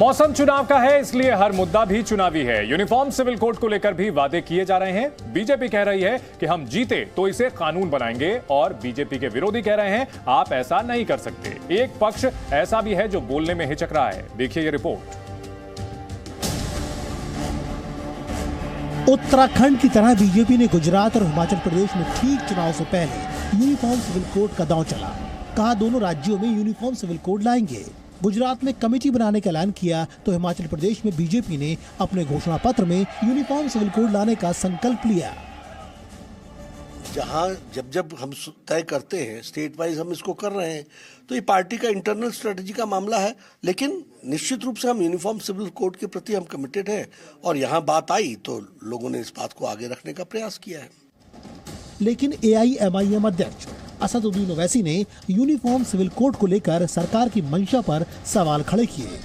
मौसम चुनाव का है, इसलिए हर मुद्दा भी चुनावी है। यूनिफॉर्म सिविल कोड को लेकर भी वादे किए जा रहे हैं। बीजेपी कह रही है कि हम जीते तो इसे कानून बनाएंगे और बीजेपी के विरोधी कह रहे हैं आप ऐसा नहीं कर सकते। एक पक्ष ऐसा भी है जो बोलने में हिचक रहा है। देखिए ये रिपोर्ट। उत्तराखंड की तरह बीजेपी ने गुजरात और हिमाचल प्रदेश में ठीक चुनाव से पहले यूनिफॉर्म सिविल कोड का दांव चला। कहा दोनों राज्यों में यूनिफॉर्म सिविल कोड लाएंगे। गुजरात में कमेटी बनाने का ऐलान किया तो हिमाचल प्रदेश में बीजेपी ने अपने घोषणा पत्र में यूनिफॉर्म सिविल कोड लाने का संकल्प लिया। जहां जब हम तय करते हैं स्टेट वाइज हम इसको कर रहे हैं, तो ये पार्टी का इंटरनल स्ट्रेटजी का मामला है, लेकिन निश्चित रूप से हम यूनिफॉर्म सिविल कोड के प्रति हम कमिटेड हैं और यहाँ बात आई तो लोगों ने इस बात को आगे रखने का प्रयास किया है। लेकिन AIMIM अध्यक्ष असदुद्दीन ओवैसी ने यूनिफॉर्म सिविल कोड को लेकर सरकार की मंशा पर सवाल खड़े किए।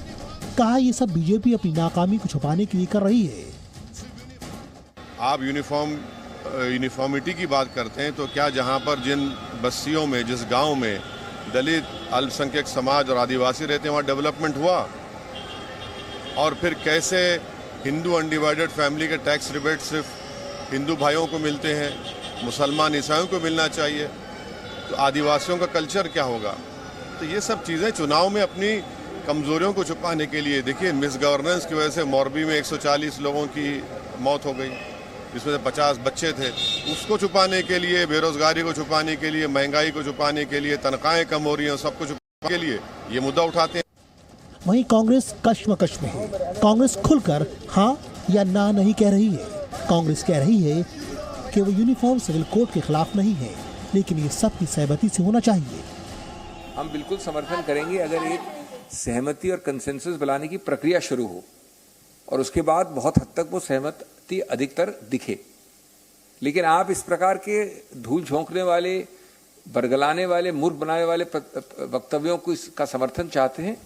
कहा ये सब बीजेपी अपनी नाकामी को छुपाने के लिए कर रही है। आप यूनिफॉर्मिटी की बात करते हैं तो क्या जहां पर जिन बस्तियों में, जिस गांव में दलित, अल्पसंख्यक समाज और आदिवासी रहते हैं वहां डेवलपमेंट हुआ? और फिर कैसे हिंदू अनडिवाइडेड फैमिली के टैक्स रिबेट सिर्फ हिंदू भाइयों को मिलते हैं, मुसलमान ईसाइयों को मिलना चाहिए? तो आदिवासियों का कल्चर क्या होगा? तो ये सब चीज़ें चुनाव में अपनी कमजोरियों को छुपाने के लिए, देखिए मिस गवर्नेंस की वजह से मोरबी में 140 लोगों की मौत हो गई, जिसमें से 50 बच्चे थे। उसको छुपाने के लिए, बेरोजगारी को छुपाने के लिए, महंगाई को छुपाने के लिए, तनख्वाहें कम हो रही हैं, सबको छुपाने के लिए ये मुद्दा उठाते हैं। वहीं कांग्रेस कश्मकश में है। कांग्रेस खुलकर हाँ या ना नहीं कह रही है। कांग्रेस कह रही है कि वो यूनिफॉर्म सिविल कोड के खिलाफ नहीं है, लेकिन ये सबकी सहमति से होना चाहिए। हम बिल्कुल समर्थन करेंगे अगर एक सहमति और कंसेंसस बनाने की प्रक्रिया शुरू हो और उसके बाद बहुत हद तक वो सहमति अधिकतर दिखे। लेकिन आप इस प्रकार के धूल झोंकने वाले, बरगलाने वाले, मूर्ख बनाने वाले वक्तव्यों को इसका समर्थन चाहते हैं।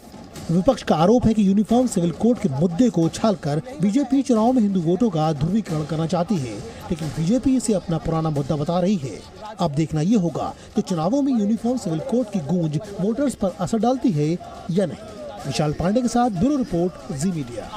विपक्ष का आरोप है कि यूनिफॉर्म सिविल कोड के मुद्दे को उछालकर बीजेपी चुनाव में हिंदू वोटों का ध्रुवीकरण करना चाहती है, लेकिन बीजेपी इसे अपना पुराना मुद्दा बता रही है। अब देखना ये होगा कि चुनावों में यूनिफॉर्म सिविल कोड की गूंज वोटर्स पर असर डालती है या नहीं। विशाल पांडे के साथ ब्यूरो रिपोर्ट, जी मीडिया।